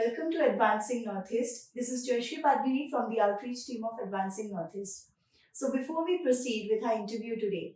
Welcome to Advancing Northeast. This is Joyshri Padgiri from the outreach team of Advancing Northeast. So, before we proceed with our interview today,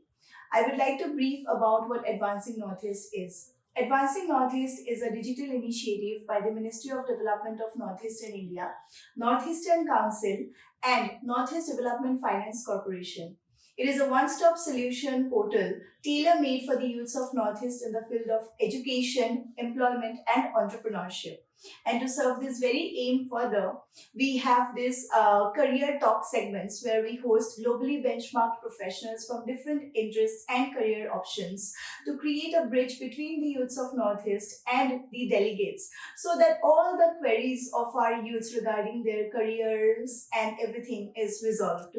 I would like to brief about what Advancing Northeast is. Advancing Northeast is a digital initiative by the Ministry of Development of Northeastern India, Northeastern Council, and Northeast Development Finance Corporation. It is a one stop solution portal tailor made for the youths of Northeast in the field of education, employment, and entrepreneurship. And to serve this very aim further, we have this career talk segments where we host globally benchmarked professionals from different interests and career options to create a bridge between the youths of Northeast and the delegates so that all the queries of our youths regarding their careers and everything is resolved.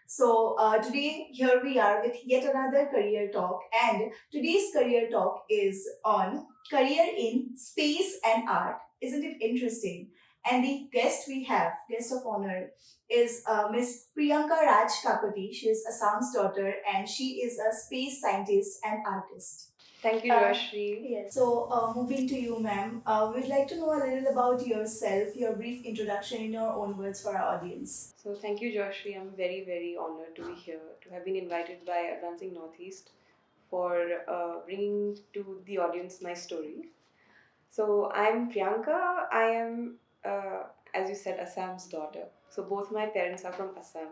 So today here we are with yet another career talk, and today's career talk is on career in space and art. Isn't it interesting? And the guest of honor, is Miss Priyanka RajKakati. She is Assam's daughter, and she is a space scientist and artist. Thank you, Joshri. Yes. So, moving to you, ma'am, we'd like to know a little about yourself, your brief introduction in your own words for our audience. So, thank you, Joshri. I'm very, very honored to be here, to have been invited by Advancing Northeast for bringing to the audience my story. So, I'm Priyanka. I am, as you said, Assam's daughter. So, both my parents are from Assam.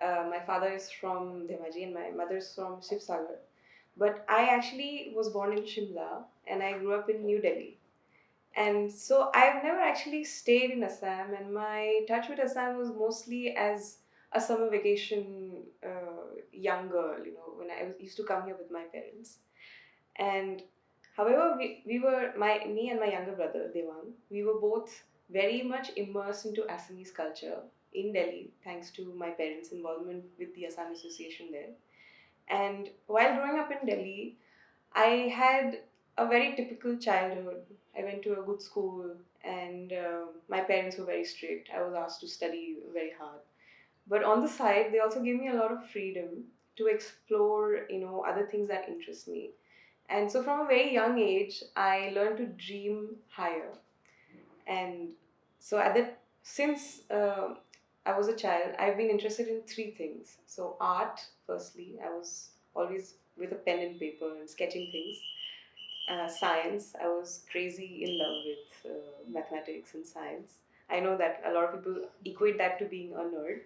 My father is from Dhemaji and my mother is from Shivsagar. But I actually was born in Shimla and I grew up in New Delhi. And so I've never actually stayed in Assam, and my touch with Assam was mostly as a summer vacation young girl, when used to come here with my parents. And however, we were, me and my younger brother, Devang, we were both very much immersed into Assamese culture in Delhi, thanks to my parents' involvement with the Assam Association there. And while growing up in Delhi, I had a very typical childhood. I went to a good school, and my parents were very strict. I was asked to study very hard. But on the side, they also gave me a lot of freedom to explore, other things that interest me. And so from a very young age, I learned to dream higher. And so since I was a child, I've been interested in three things. So art, firstly, I was always with a pen and paper and sketching things. Science, I was crazy in love with mathematics and science. I know that a lot of people equate that to being a nerd,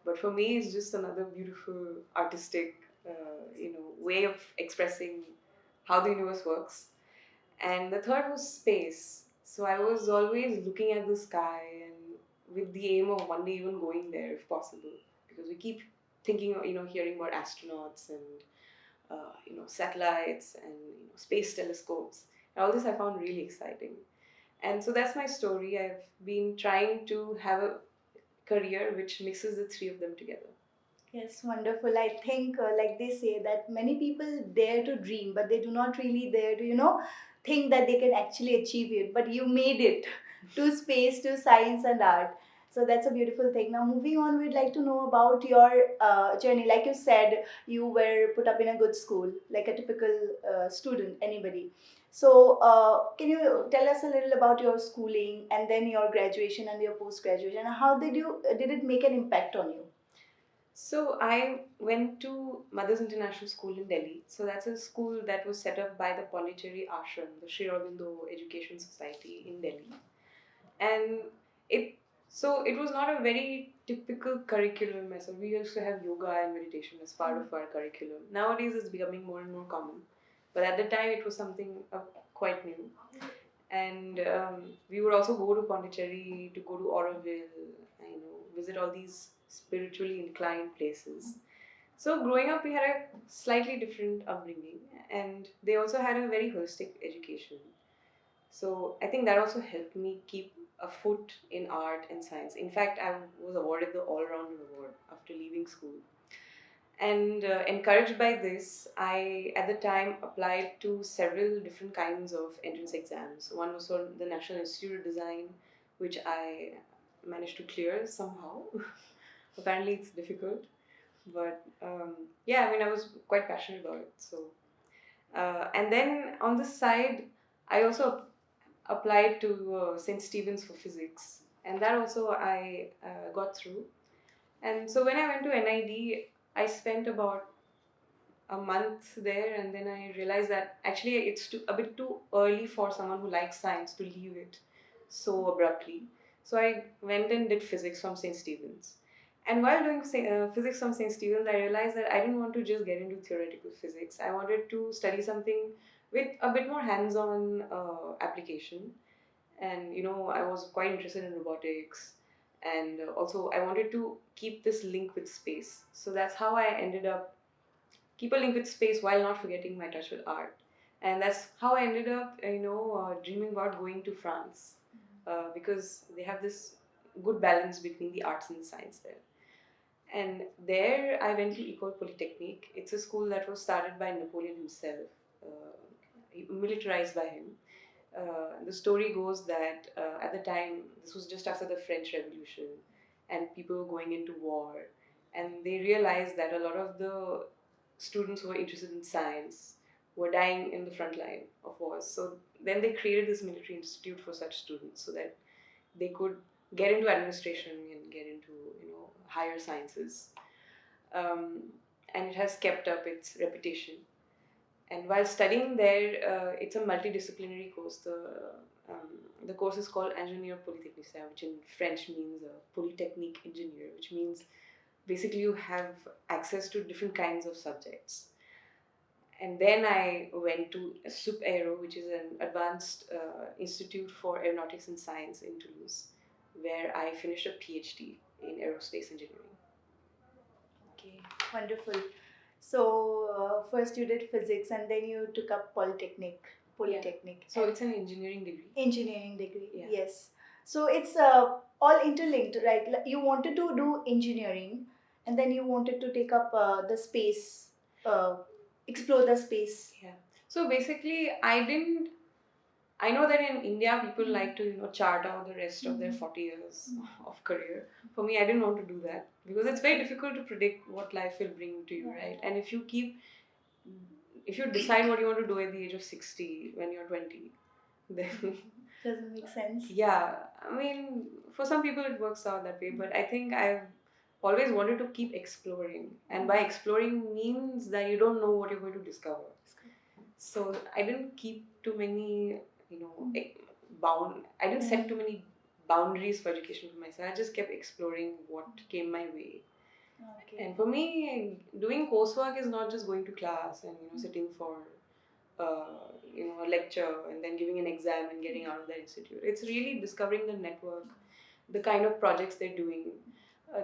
but for me, it's just another beautiful artistic, way of expressing how the universe works. And the third was space. So I was always looking at the sky and with the aim of one day even going there if possible, because we keep thinking, hearing about astronauts and satellites and space telescopes. And all this I found really exciting. And so that's my story. I've been trying to have a career which mixes the three of them together. Yes, wonderful. I think, like they say, that many people dare to dream, but they do not really dare to, think that they can actually achieve it. But you made it to space, to science and art. So that's a beautiful thing. Now, moving on, we'd like to know about your journey. Like you said, you were put up in a good school, like a typical student, anybody. So, can you tell us a little about your schooling and then your graduation and your post graduation? How did it make an impact on you? So I went to Mother's International School in Delhi. So that's a school that was set up by the Pondicherry Ashram, the Sri Aurobindo Education Society in Delhi. And it it was not a very typical curriculum. So we used to have yoga and meditation as part of our curriculum. Nowadays it's becoming more and more common. But at the time it was something quite new. And we would also go to Pondicherry to go to Auroville, visit all these spiritually inclined places. So growing up, we had a slightly different upbringing, and they also had a very holistic education. So I think that also helped me keep a foot in art and science. In fact, I was awarded the all-rounder award after leaving school. And encouraged by this, I at the time applied to several different kinds of entrance exams. One was for the National Institute of Design, which I managed to clear somehow. Apparently, it's difficult, but yeah, I mean, I was quite passionate about it. So, and then on the side, I also applied to St. Stephen's for physics, and that also I got through. And so when I went to NID, I spent about a month there, and then I realized that actually it's a bit too early for someone who likes science to leave it so abruptly. So I went and did physics from St. Stephen's. And while doing physics from St. Stephen's, I realized that I didn't want to just get into theoretical physics. I wanted to study something with a bit more hands-on application. And I was quite interested in robotics, and also I wanted to keep this link with space. So that's how I ended up keep a link with space while not forgetting my touch with art. And that's how I ended up, dreaming about going to France, because they have this good balance between the arts and the science there. And there I went to Ecole Polytechnique. It's a school that was started by Napoleon himself, militarized by him. The story goes that at the time, this was just after the French Revolution, and people were going into war, and they realized that a lot of the students who were interested in science were dying in the front line of wars. So then they created this military institute for such students so that they could get into administration and get into higher sciences. Um, and it has kept up its reputation. And while studying there, it's a multidisciplinary course. The course is called Ingénieur Polytechnicien, which in French means polytechnique engineer, which means basically you have access to different kinds of subjects. And then I went to SUP Aero, which is an advanced institute for aeronautics and science in Toulouse, where I finished a PhD in aerospace engineering. Okay, wonderful. So first you did physics and then you took up polytechnic. So it's an engineering degree. Engineering degree. Yeah. Yes. So it's all interlinked, right? You wanted to do engineering, and then you wanted to take up the space, explore the space. Yeah. So basically, I know that in India people like to chart out the rest of their 40 years of career. For me, I didn't want to do that because it's very difficult to predict what life will bring to you, right? And if you decide what you want to do at the age of 60 when you're 20, then doesn't make sense. Yeah, I mean, for some people it works out that way, but I think I've always wanted to keep exploring, and by exploring means that you don't know what you're going to discover. So I didn't keep too many, I didn't set too many boundaries for education for myself. I just kept exploring what came my way. Okay. And for me, doing coursework is not just going to class and sitting for a lecture and then giving an exam and getting out of that institute. It's really discovering the network, the kind of projects they're doing,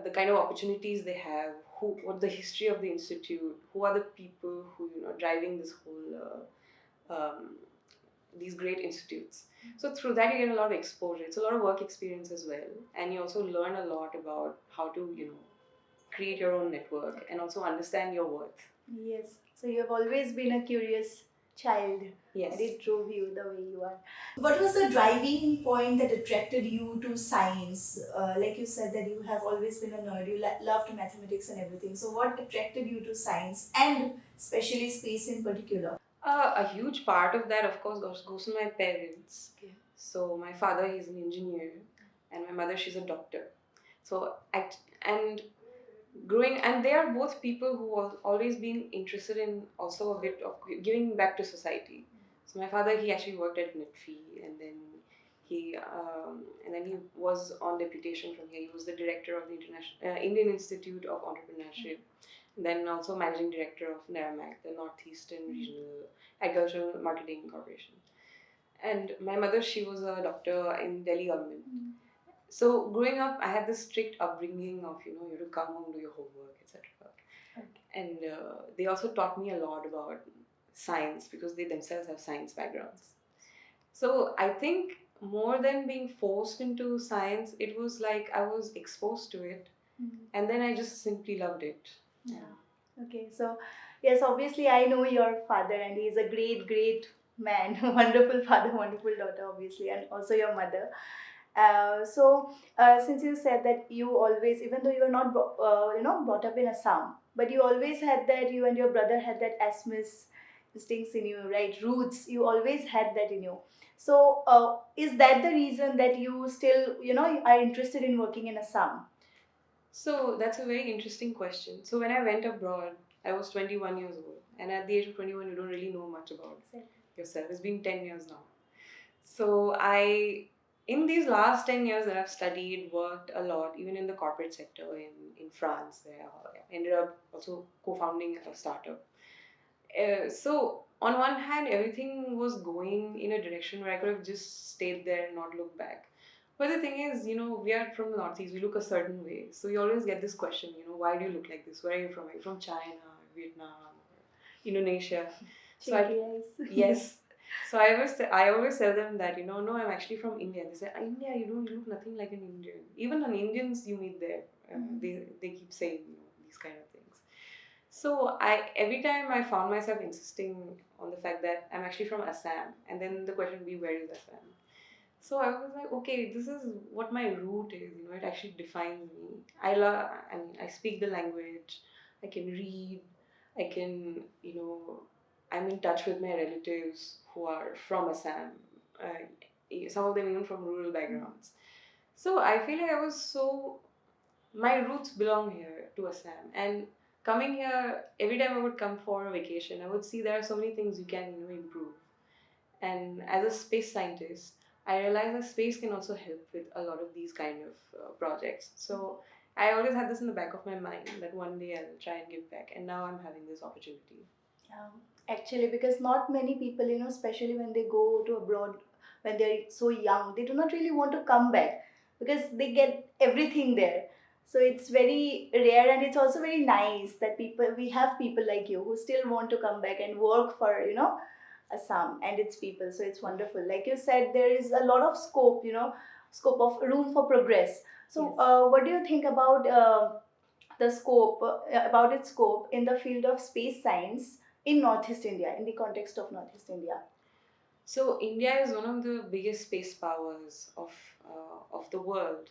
the kind of opportunities they have, what the history of the institute, who are the people who driving this whole these great institutes. So through that you get a lot of exposure. It's a lot of work experience as well, and you also learn a lot about how to create your own network and also understand your worth. Yes. So you have always been a curious child. Yes. And it drove you the way you are. What was the driving point that attracted you to science? Like you said that you have always been a nerd, you loved mathematics and everything. So what attracted you to science and especially space in particular? A huge part of that, of course, goes to my parents. Okay. So my father, he's an engineer, and my mother, she's a doctor. So and growing, and they are both people who have always been interested in also a bit of giving back to society. So my father, he actually worked at NITFI, and then he was on deputation from here. He was the director of the Indian Institute of Entrepreneurship, and then also managing director of NARMAC, the Northeastern Regional Agricultural Marketing Corporation. And my mother, she was a doctor in Delhi government. So growing up, I had this strict upbringing of you have to come home, do your homework, etc. Okay. And they also taught me a lot about science because they themselves have science backgrounds. So I think more than being forced into science, it was like I was exposed to it, and then I just simply loved it. Yeah. Okay. So yes, obviously I know your father, and he is a great man, wonderful father, wonderful daughter, obviously, and also your mother. Since you said that you always, even though you were not, brought up in Assam, but you always had that, you and your brother had that Assamese instincts in you, right? Roots. You always had that in you. So, is that the reason that you still, are interested in working in Assam? So that's a very interesting question. So when I went abroad, I was 21 years old, and at the age of 21, you don't really know much about yourself. It's been 10 years now. So in these last 10 years that I've studied, worked a lot, even in the corporate sector in France, where I ended up also co-founding a startup. So on one hand, everything was going in a direction where I could have just stayed there and not looked back. But the thing is, we are from the Northeast, we look a certain way. So you always get this question, why do you look like this? Where are you from? Are you from China, Vietnam, Indonesia? So yes. So I always tell them that, no, I'm actually from India. They say, India, you look nothing like an Indian. Even an Indians you meet there, they keep saying, these kind of things. So I every time I found myself insisting on the fact that I'm actually from Assam, and then the question would be, where is Assam? So I was like, okay, this is what my root is. It actually defines me. I speak the language. I can read. I can, I'm in touch with my relatives who are from Assam. Some of them even from rural backgrounds. So I feel like my roots belong here to Assam, and coming here every time I would come for a vacation, I would see there are so many things you can improve. And as a space scientist, I realized that space can also help with a lot of these kind of projects. So I always had this in the back of my mind that one day I'll try and give back, and now I'm having this opportunity. Yeah, actually, because not many people, especially when they go to abroad when they're so young, they do not really want to come back because they get everything there. So it's very rare, and it's also very nice that we have people like you who still want to come back and work for, Assam and its people. So it's wonderful. Like you said, there is a lot of scope, scope of room for progress. So, Yes. what do you think about the scope, about its scope in the field of space science in Northeast India, in the context of Northeast India? So India is one of the biggest space powers of the world,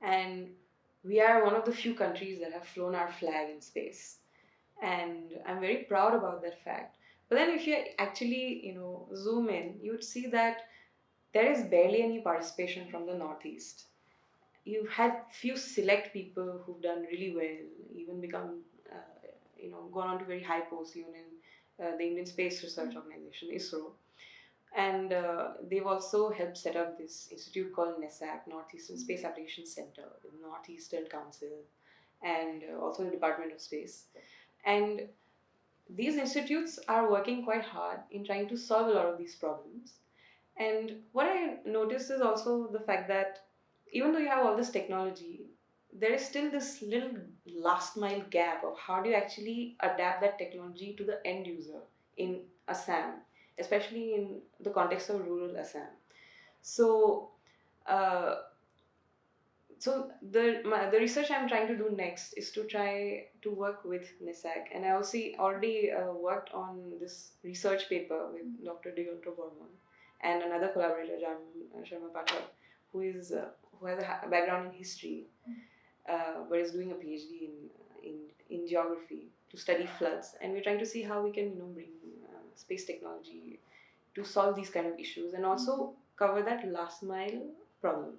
and we are one of the few countries that have flown our flag in space, and I'm very proud about that fact. But then, if you actually zoom in, you would see that there is barely any participation from the Northeast. You've had few select people who've done really well, even become gone on to very high posts, even in the Indian Space Research Organization (ISRO), and they've also helped set up this institute called NESAC, Northeastern Space Application Center, the Northeastern Council, and also the Department of Space. And these institutes are working quite hard in trying to solve a lot of these problems. And what I noticed is also the fact that even though you have all this technology, there is still this little last mile gap of how do you actually adapt that technology to the end user in Assam, especially in the context of rural Assam. So, uh, the research I'm trying to do next is to try to work with NISAC, and I also already worked on this research paper with Dr. Diyontro Bormon and another collaborator, Jan Sharma Pathak, who has a background in history, but is doing a PhD in geography to study floods, and we're trying to see how we can bring space technology to solve these kind of issues and also cover that last mile problem.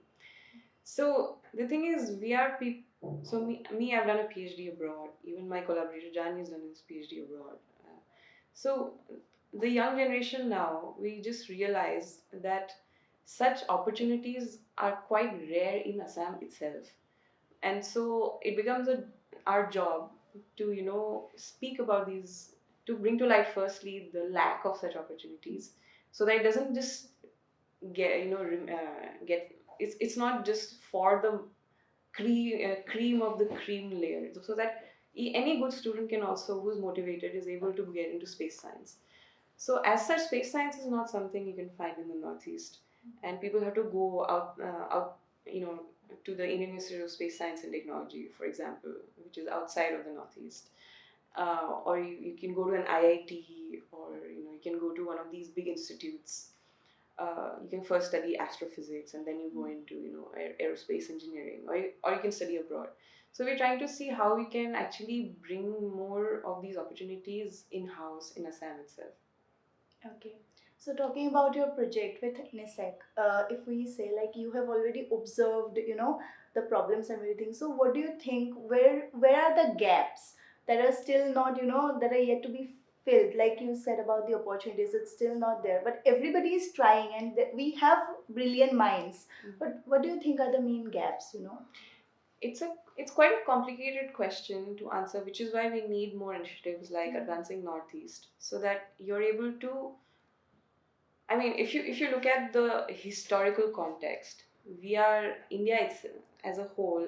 So the thing is, we are people. So I've done a PhD abroad. Even my collaborator Jani has done his PhD abroad. So the young generation now, we just realize that such opportunities are quite rare in Assam itself, and so it becomes our job to speak about these, to bring to light firstly the lack of such opportunities, so that it doesn't just get it's not just for the cream of the cream layer, so that any good student can also, who's motivated, is able to get into space science. So as such, space science is not something you can find in the Northeast, and people have to go out you know to the Indian Institute of Space Science and Technology, for example, which is outside of the Northeast, or you can go to an IIT, or you can go to one of these big institutes. You can first study astrophysics, and then you go into aerospace engineering, or you can study abroad. So we're trying to see how we can actually bring more of these opportunities in house in Assam itself. Okay. So talking about your project with NISEC, if we say like you have already observed, the problems and everything. So what do you think? Where are the gaps that are still not, that are yet to be filled? Like you said about the opportunities, it's still not there. But everybody is trying, and we have brilliant minds. But what do you think are the main gaps? It's quite a complicated question to answer, which is why we need more initiatives like Advancing Northeast, so that you're able to. I mean, if you look at the historical context, we are India as a whole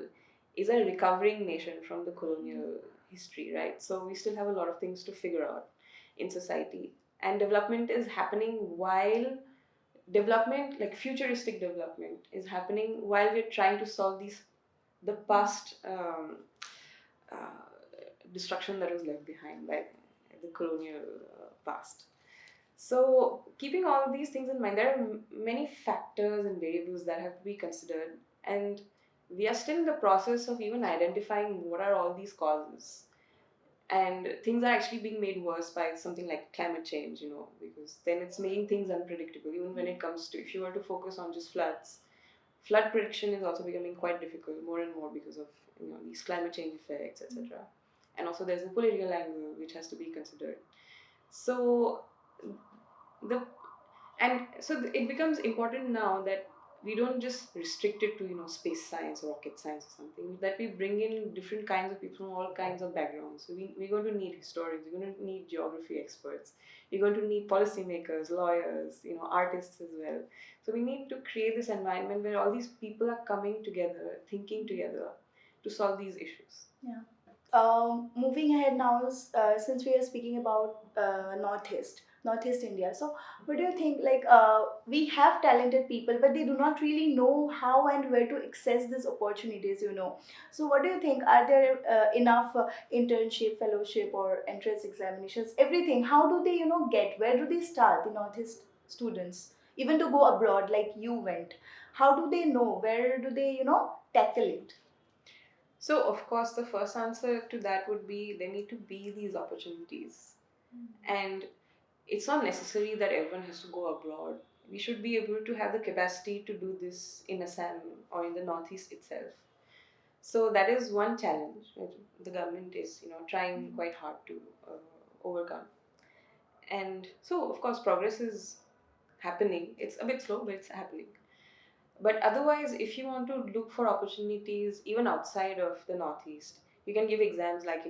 is a recovering nation from the colonial history, right? So we still have a lot of things to figure out in society, and development is happening while development, like futuristic development, is happening while we're trying to solve these the past uh, destruction that was left behind by the colonial past. So, keeping all of these things in mind, there are many factors and variables that have to be considered, and we are still in the process of even identifying what are all these causes. And things are actually being made worse by something like climate change, because then it's making things unpredictable. Even when it comes to, if you were to focus on just floods, flood prediction is also becoming quite difficult more and more because of these climate change effects, etc. And also there's a political angle which has to be considered. So the it becomes important now that we don't just restrict it to space science or rocket science or something, that we bring in different kinds of people from all kinds of backgrounds. So we're going to need historians, we're going to need geography experts, we're going to need policymakers, lawyers, artists as well. So we need to create this environment where all these people are coming together, thinking together to solve these issues. Yeah. Moving ahead now, since we are speaking about Northeast India. So, what do you think? Like, we have talented people, but they do not really know how and where to access these opportunities. So, what do you think? Are there enough internship, fellowship, or entrance examinations? Everything. How do they, get? Where do they start? The Northeast students, even to go abroad, like you went. How do they know? Where do they, tackle it? So, of course, the first answer to that would be there need to be these opportunities. And it's not necessary that everyone has to go abroad. We should be able to have the capacity to do this in Assam or in the Northeast itself. So that is one challenge that the government is, trying quite hard to overcome. And so, of course, progress is happening. It's a bit slow, but it's happening. But otherwise, if you want to look for opportunities even outside of the Northeast, you can give exams like,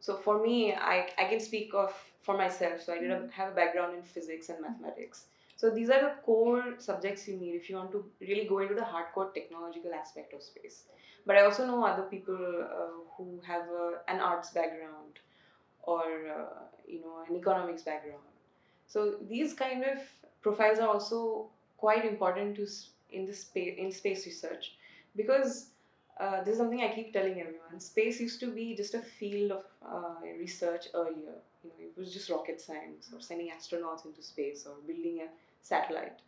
so for me, I can speak of for myself. So I have a background in physics and mathematics. So these are the core subjects you need if you want to really go into the hardcore technological aspect of space. But I also know other people who have an arts background or an economics background. So these kind of profiles are also quite important in this space research, because this is something I keep telling everyone. Space used to be just a field of research earlier. It was just rocket science or sending astronauts into space or building a satellite.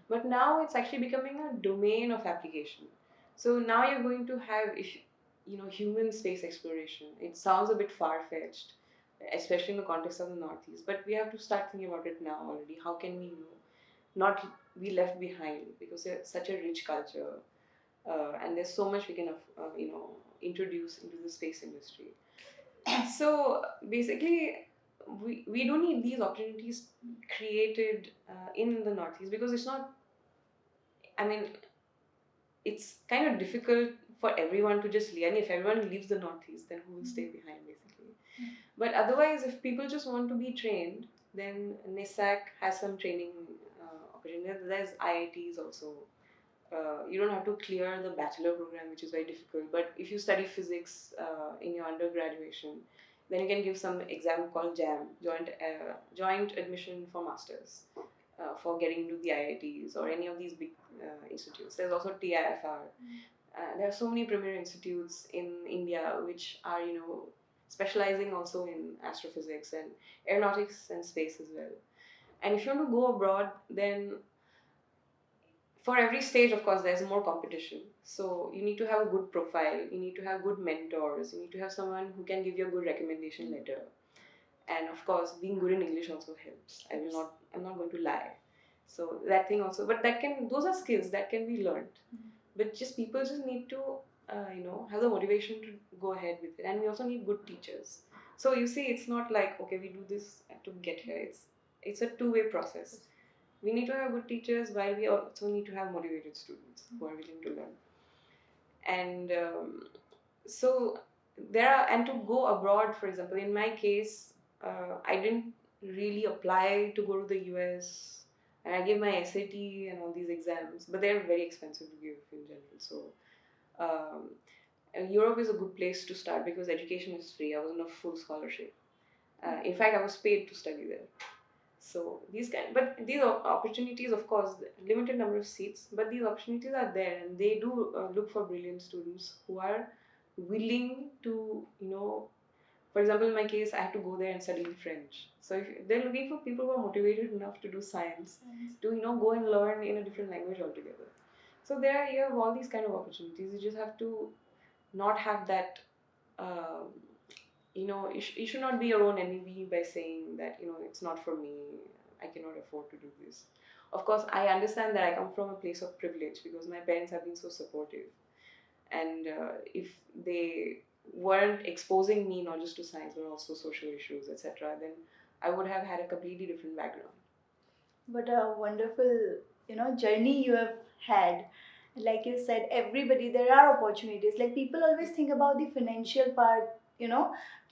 But now it's actually becoming a domain of application. So now you're going to have, if human space exploration. It sounds a bit far fetched, especially in the context of the Northeast. But we have to start thinking about it now already. How can we, not be left behind, because it's such a rich culture, and there's so much we can, introduce into the space industry. So basically, we do need these opportunities created in the Northeast, because it's not. I mean, it's kind of difficult for everyone to just leave. And if everyone leaves the Northeast, then who will stay behind, basically? But otherwise, if people just want to be trained, then NISAC has some training opportunities. There's IITs also. You don't have to clear the bachelor program, which is very difficult. But if you study physics in your undergraduation, then you can give some exam called JAM, Joint Admission for Masters, for getting into the IITs or any of these big institutes. There's also TIFR. There are so many premier institutes in India which are, specializing also in astrophysics and aeronautics and space as well. And if you want to go abroad, then for every stage, of course, there's more competition. So you need to have a good profile, you need to have good mentors, you need to have someone who can give you a good recommendation letter. and of course being good in English also helps. I'm not going to lie. So that thing also, but those are skills that can be learned. But just people just need to have the motivation to go ahead with it, and we also need good teachers. So you see, it's not like, okay, we do this to get here. It's a two-way process. We need to have good teachers, while we also need to have motivated students who are willing to learn. And so there are, and to go abroad, for example, in my case, I didn't really apply to go to the US, and I gave my SAT and all these exams, but they're very expensive to give in general. So and Europe is a good place to start because education is free. I was on a full scholarship. In fact, I was paid to study there. So but these opportunities, of course, limited number of seats, but these opportunities are there, and they do look for brilliant students who are willing to, for example, in my case, I had to go there and study French. So if they're looking for people who are motivated enough to do science, to go and learn in a different language altogether. So you have all these kind of opportunities. You just have to not have that. Um, you should not be your own enemy by saying that it's not for me. I cannot afford to do this. Of course, I understand that I come from a place of privilege because my parents have been so supportive, and if they weren't exposing me not just to science but also social issues, etc., then I would have had a completely different background. What a wonderful, journey you have had. Like you said, everybody, there are opportunities. Like people always think about the financial part,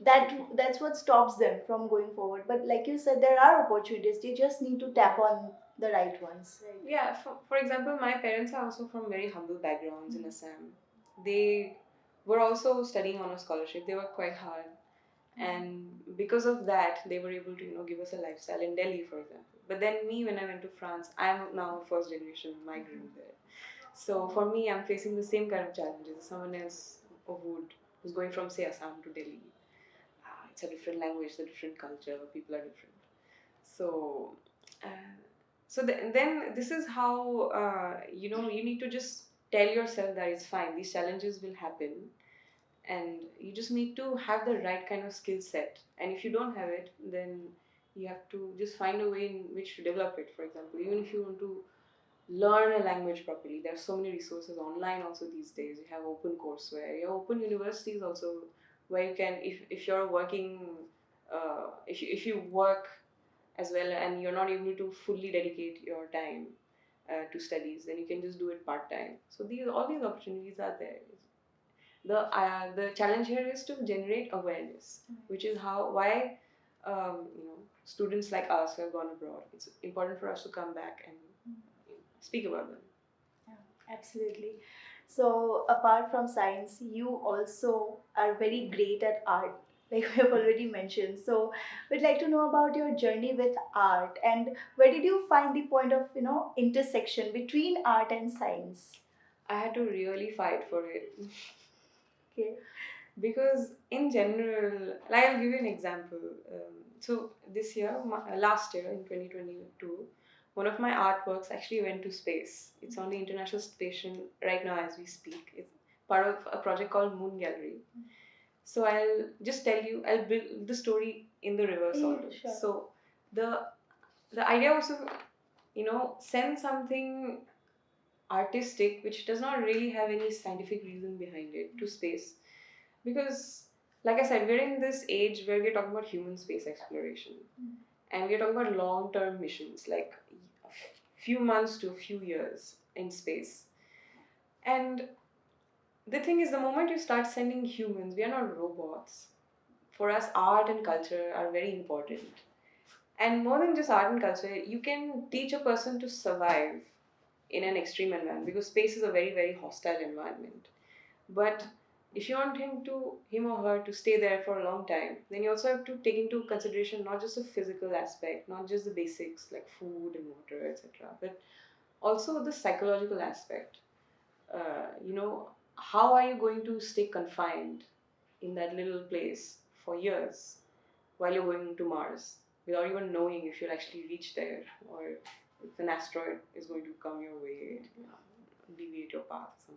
that's what stops them from going forward. But like you said, there are opportunities. They just need to tap on the right ones. Right? Yeah, for example, my parents are also from very humble backgrounds in Assam. They were also studying on a scholarship. They were quite hard, and because of that, they were able to give us a lifestyle in Delhi, for example. But then me, when I went to France, I'm now a first generation migrant there. So for me, I'm facing the same kind of challenges as someone else who's going from, say, Assam to Delhi. It's a different language, a different culture, people are different. So, uh, then this is how you need to just tell yourself that it's fine. These challenges will happen, and you just need to have the right kind of skill set. And if you don't have it, then you have to just find a way in which to develop it. For example, even if you want to learn a language properly, there are so many resources online also these days. You have open courseware, you have open universities also, where you can, if you're working, if you work as well and you're not able to fully dedicate your time to studies, then you can just do it part time. So all these opportunities are there. The challenge here is to generate awareness, which is why students like us who have gone abroad, it's important for us to come back and speak about them. Yeah, absolutely. So, apart from science, you also are very great at art, like we have already mentioned. So, we'd like to know about your journey with art and where did you find the point of, intersection between art and science? I had to really fight for it. Okay. Because in general, like I'll give you an example. So this year, last year in 2022, one of my artworks actually went to space. It's on the International Station right now as we speak. It's part of a project called Moon Gallery. So I'll just tell you, I'll build the story in the reverse order. Sure. So the idea was to, send something artistic which does not really have any scientific reason behind it to space, because like I said, we're in this age where we're talking about human space exploration, and we're talking about long-term missions, like a few months to a few years in space. And the thing is, the moment you start sending humans, we are not robots. For us, art and culture are very important. And more than just art and culture, you can teach a person to survive in an extreme environment, because space is a very, very hostile environment. But if you want him or her to stay there for a long time, then you also have to take into consideration not just the physical aspect, not just the basics like food and water, etc., but also the psychological aspect. How are you going to stay confined in that little place for years while you're going to Mars without even knowing if you'll actually reach there, or if an asteroid is going to come your way, deviate your path or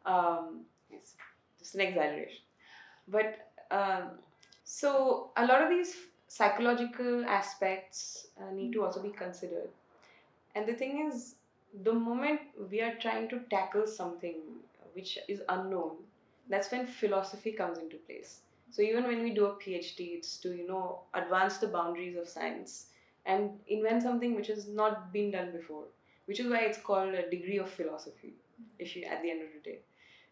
something. It's just an exaggeration. But So a lot of these psychological aspects need to also be considered. And the thing is, the moment we are trying to tackle something which is unknown, that's when philosophy comes into place. So even when we do a PhD, it's to advance the boundaries of science and invent something which has not been done before, which is why it's called a degree of philosophy. If you at the end of the day,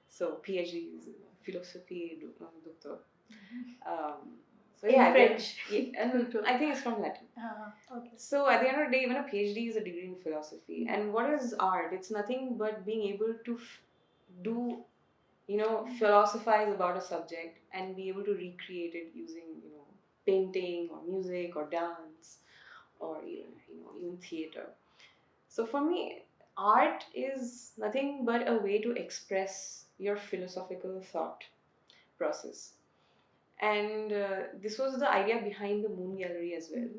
so PhD is philosophy doctor. Um, so In yeah, French. yeah, and I think it's from Latin. Okay. So at the end of the day, even a PhD is a degree in philosophy. And what is art? It's nothing but being able to do, philosophize about a subject and be able to recreate it using, painting or music or dance or even theater. So for me, art is nothing but a way to express your philosophical thought process. And this was the idea behind the moon gallery as well.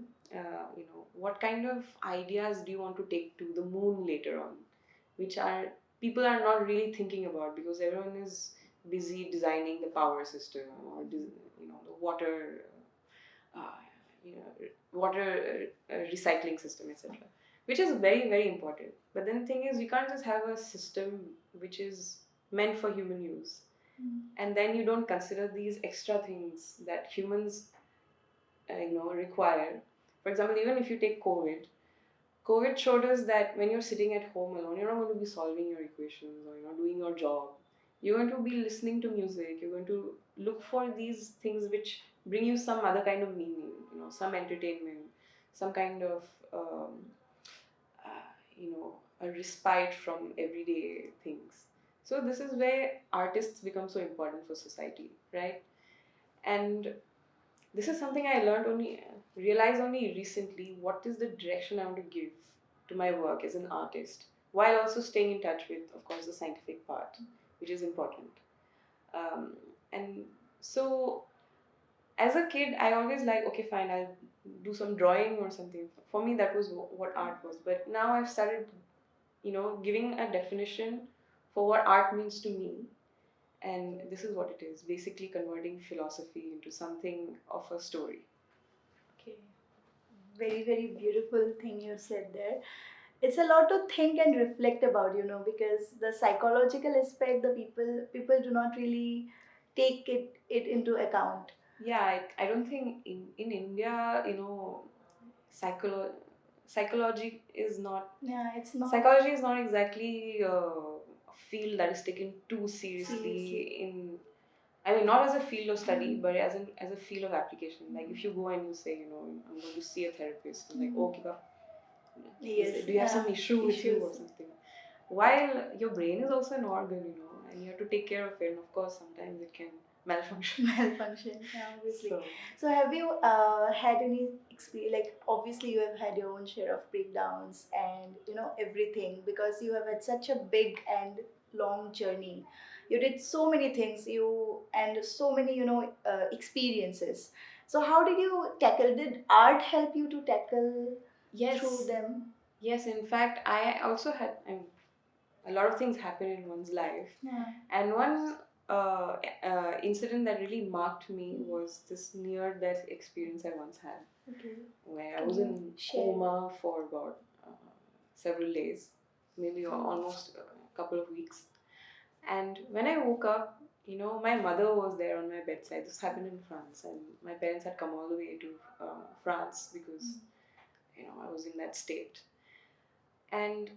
What kind of ideas do you want to take to the moon later on, which are people are not really thinking about because everyone is busy designing the power system or the uh, water recycling system, etc., which is very very important. But then the thing is, you can't just have a system which is meant for human use and then you don't consider these extra things that humans require. For example, even if you take COVID showed us that when you're sitting at home alone, you're not going to be solving your equations or doing your job. You're going to be listening to music. You're going to look for these things which bring you some other kind of meaning, some entertainment, some kind of um, a respite from everyday things. So this is where artists become so important for society, right? And this is something I learned only, realized only recently. What is the direction I want to give to my work as an artist, while also staying in touch with, of course, the scientific part, which is important. Um, and so, as a kid, I always like, okay, fine, I'll do some drawing or something. For me, that was what art was. But now I've started, giving a definition for what art means to me. And this is what it is, basically converting philosophy into something of a story. Okay. Very, very beautiful thing you said there. It's a lot to think and reflect about, because the psychological aspect, the people do not really take it into account. Yeah, I don't think in India, psychology is not. Yeah, it's not Psychology is not exactly a field that is taken too seriously seriously. in. I mean, not as a field of study, but as a field of application. Like if you go and you say, I'm going to see a therapist, and like, okay, Yes, do you have some issue with you or something? While your brain is also an organ, and you have to take care of it. And of course, sometimes it can malfunction. Malfunction, yeah, obviously. So, So have you had any experience? Like obviously you have had your own share of breakdowns and everything, because you have had such a big and long journey. You did so many things, you and so many experiences. So how did you tackle? Did art help you to tackle yes, through them? yes. In fact, I also had. A lot of things happen in one's life, Yeah. and one incident that really marked me was this near-death experience I once had, Okay. where I Can was you in share? coma for about several days, maybe almost a couple of weeks. And when I woke up, my mother was there on my bedside. This happened in France, and my parents had come all the way to France because I was in that state. And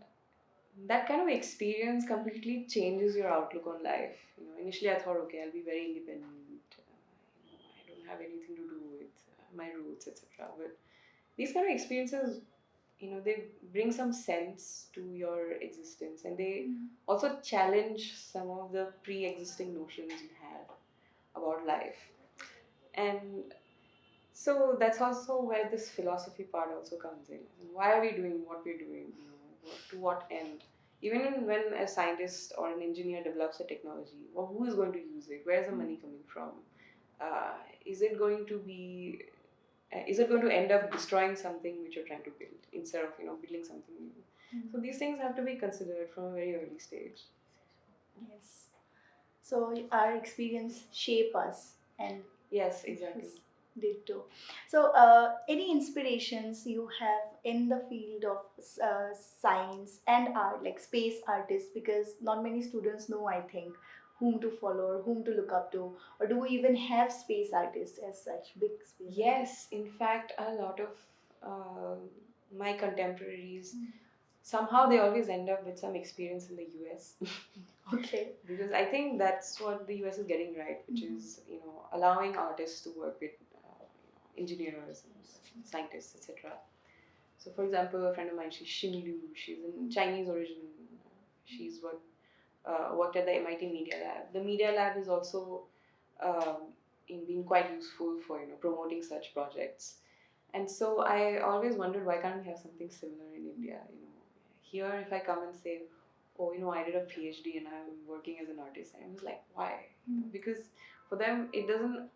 that kind of experience completely changes your outlook on life. Initially I thought, okay, I'll be very independent. I don't have anything to do with my roots, etc. But these kind of experiences, they bring some sense to your existence, and they also challenge some of the pre-existing notions you had about life. And so that's also where this philosophy part also comes in. Why are we doing what we're doing? To what end? Even when a scientist or an engineer develops a technology, well, who is going to use it? Where's the money coming from? Uh, is it going to be? Is it going to end up destroying something which you're trying to build instead of building something new? So these things have to be considered from a very early stage. Yes. So our experience shape us and Yes, exactly. Ditto. So, any inspirations you have in the field of science and art, like space artists? Because not many students know, I think, whom to follow or whom to look up to, or do we even have space artists as such, big space Yes, in fact, a lot of uh, my contemporaries, somehow they always end up with some experience in the US. artists? Okay. Because I think that's what the US is getting right, which is, allowing artists to work with engineers and scientists, etc. So, for example, a friend of mine, she's Xin Liu. She's in Chinese origin. She's worked at the MIT Media Lab. The Media Lab is also in being quite useful for promoting such projects. And so I always wondered, why can't we have something similar in India? Here if I come and say, oh, I did a PhD and I'm working as an artist, and I was like, why? Because for them it doesn't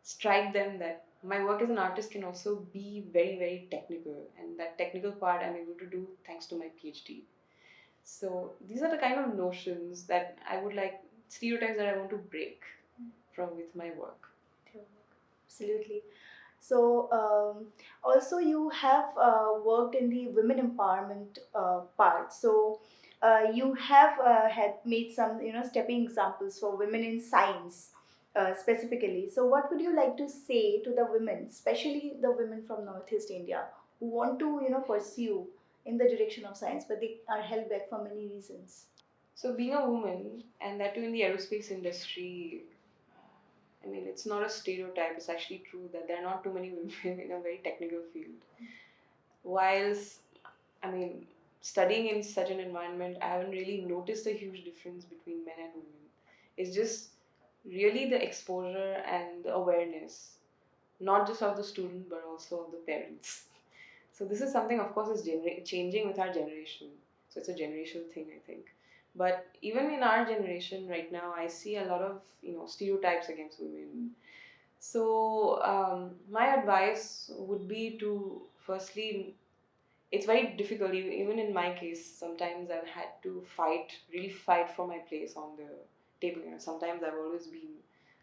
strike them that my work as an artist can also be very, very technical, and that technical part I'm able to do thanks to my PhD. So these are the kind of notions that I would like, stereotypes that I want to break from with my work. Absolutely. So, also you have worked in the women empowerment part. So, you have had made some, stepping examples for women in science, specifically. So, what would you like to say to the women, especially the women from Northeast India, who want to, pursue in the direction of science, but they are held back for many reasons? So being a woman, and that too in the aerospace industry, I mean, it's not a stereotype. It's actually true that there are not too many women in a very technical field. Whilst, I mean, studying in such an environment, I haven't really noticed a huge difference between men and women. It's just really the exposure and the awareness, not just of the student but also of the parents. So this is something, of course, is changing with our generation. So it's a generational thing, I think. But even in our generation right now, I see a lot of stereotypes against women. So my advice would be to, firstly, it's very difficult. Even in my case, sometimes I've had to really fight for my place on the table. Sometimes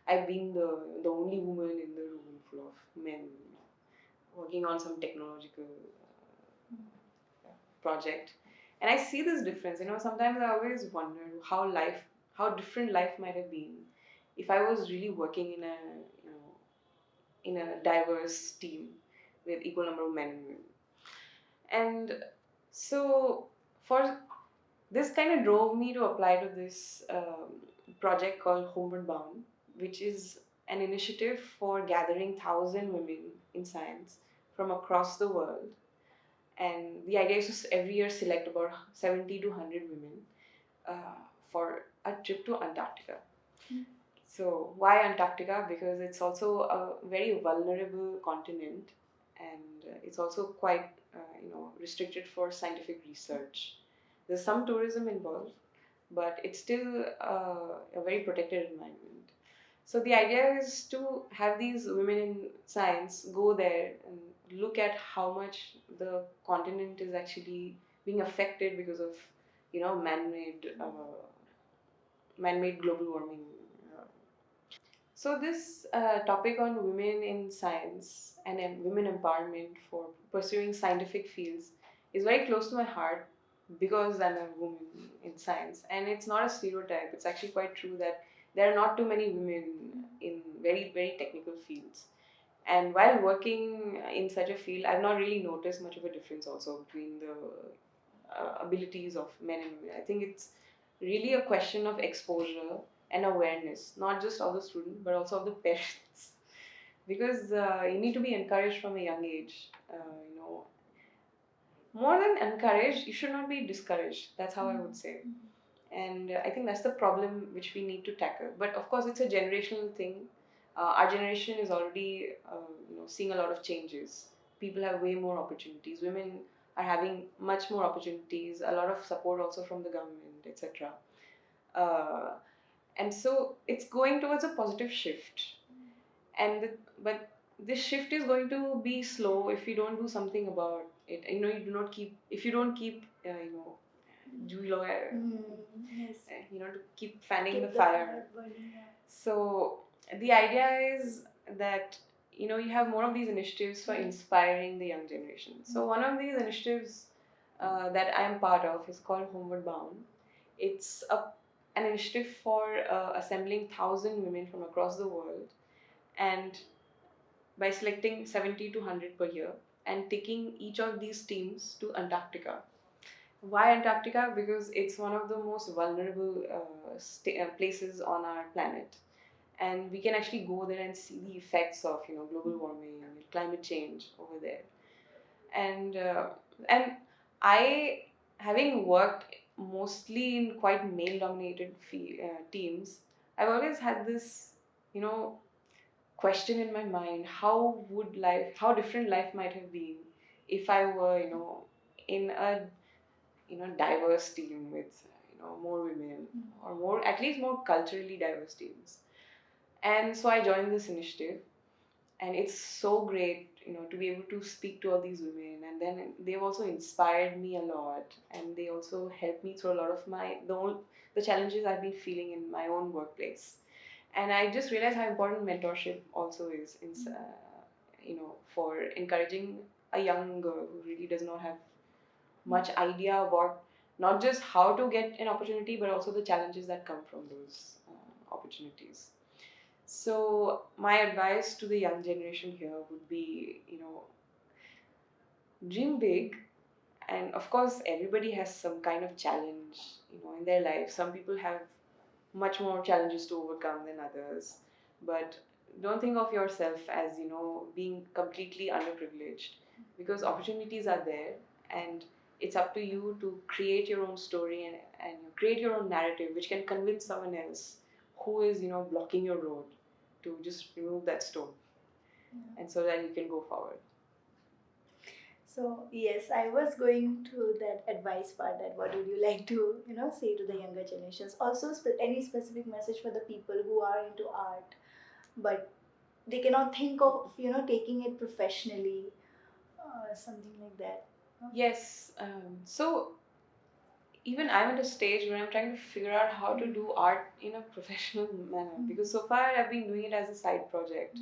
I've been the only woman in the room full of men, working on some technological project. And I see this difference. Sometimes I always wonder how different life might have been if I was really working in a diverse team with equal number of men and women. And so for this kind of drove me to apply to this project called Homeward Bound, which is an initiative for gathering 1,000 women in science from across the world. And the idea is to every year select about 70 to 100 women for a trip to Antarctica. So why Antarctica? Because it's also a very vulnerable continent, and it's also quite restricted for scientific research. There's some tourism involved, but it's still a very protected environment. So the idea is to have these women in science go there and look at how much the continent is actually being affected because of man-made global warming. So this topic on women in science and women empowerment for pursuing scientific fields is very close to my heart because I'm a woman in science, and it's not a stereotype. It's actually quite true that there are not too many women in very, very technical fields. And while working in such a field, I've not really noticed much of a difference also between the abilities of men and women. I think it's really a question of exposure and awareness, not just of the student but also of the parents. Because you need to be encouraged from a young age. More than encouraged, you should not be discouraged. That's how I would say. And I think that's the problem which we need to tackle. But of course, it's a generational thing. Our generation is already seeing a lot of changes. People have way more opportunities. Women are having much more opportunities, a lot of support also from the government, etc. uh, and so it's going towards a positive shift. But this shift is going to be slow if you don't do something about it. You do not keep if you don't keep Yes. to keep fanning Keep the the fire. fire burning. Yeah. So the idea is that you have more of these initiatives for inspiring the young generation. So one of these initiatives that I am part of is called Homeward Bound. It's an initiative for assembling 1,000 women from across the world, and by selecting 70 to 100 per year and taking each of these teams to Antarctica. Why Antarctica? Because it's one of the most vulnerable places on our planet, and we can actually go there and see the effects of global warming and climate change over there. And I, having worked mostly in quite male dominated teams, I've always had this you know question in my mind: how different life might have been if I were in a diverse team with more women, or more, at least more culturally diverse teams. And so I joined this initiative, and it's so great to be able to speak to all these women, and then they've also inspired me a lot, and they also helped me through a lot of the challenges I've been feeling in my own workplace. And I just realized how important mentorship also is for encouraging a young girl who really does not have much idea about not just how to get an opportunity, but also the challenges that come from those opportunities. So my advice to the young generation here would be, dream big. And of course, everybody has some kind of challenge, in their life. Some people have much more challenges to overcome than others. But don't think of yourself as, being completely underprivileged, because opportunities are there, and it's up to you to create your own story, and create your own narrative which can convince someone else who is, blocking your road, to just remove that stone, and so that you can go forward. So yes, I was going to that advice part, that what would you like to say to the younger generations? Also, any specific message for the people who are into art, but they cannot think of taking it professionally, something like that. Yes. So even I'm at a stage where I'm trying to figure out how to do art in a professional manner, because so far I've been doing it as a side project,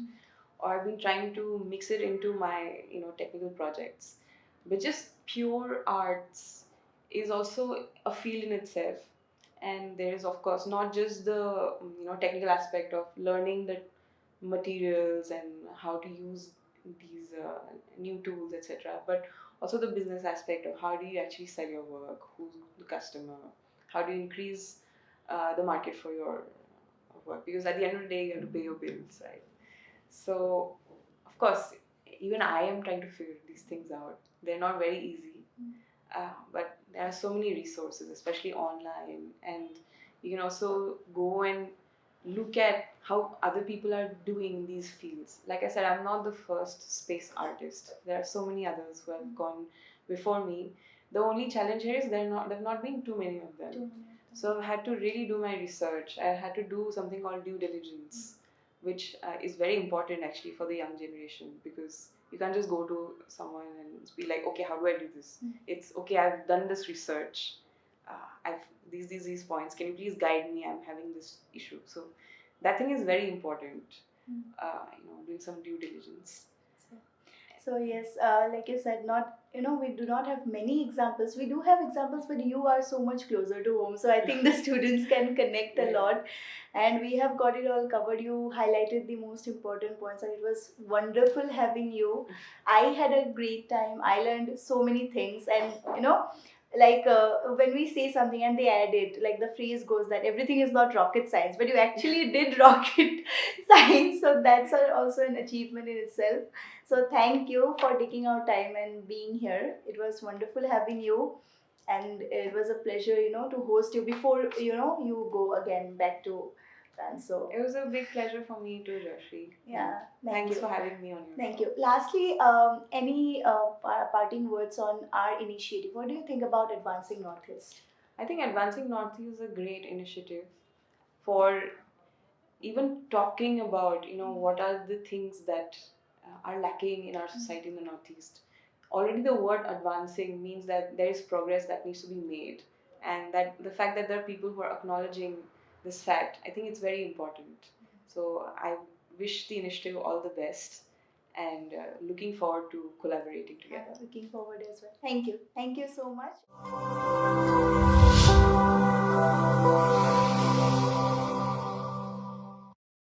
or I've been trying to mix it into my technical projects. But just pure arts is also a field in itself, and there is of course not just the technical aspect of learning the materials and how to use these new tools, etc., but also the business aspect of how do you actually sell your work, who's the customer, how do you increase the market for your work, because at the end of the day you have to pay your bills, right? So of course, even I am trying to figure these things out. They're not very easy, but there are so many resources, especially online, and you can also go and look at how other people are doing these fields. Like I said, I'm not the first space artist. There are so many others who have gone before me. The only challenge here is there've not been too many of them. So I had to really do my research. I had to do something called due diligence, which is very important actually for the young generation, because you can't just go to someone and be like, okay, how do I do this? It's okay, I've done this research. I've these points. Can you please guide me? I'm having this issue. So that thing is very important. Doing some due diligence. So yes, like you said, not we do not have many examples. We do have examples, but you are so much closer to home. So I think the students can connect a lot, and we have got it all covered. You highlighted the most important points, and it was wonderful having you. I had a great time. I learned so many things, and like when we say something and they add it, like the phrase goes that everything is not rocket science, but you actually did rocket science. So that's also an achievement in itself. So thank you for taking our time and being here. It was wonderful having you, and it was a pleasure, to host you before you go again back to France. So it was a big pleasure for me too, Joshi. Yeah, Thanks you for having me on your Thank show. you. Lastly, any parting words on our initiative? What do you think about Advancing Northeast? I think Advancing Northeast is a great initiative for even talking about what are the things that are lacking in our society in the Northeast. Already the word advancing means that there is progress that needs to be made, and that the fact that there are people who are acknowledging this fact, I think it's very important. So I wish the initiative all the best, and looking forward to collaborating together. Looking forward as well. Thank you. Thank you so much.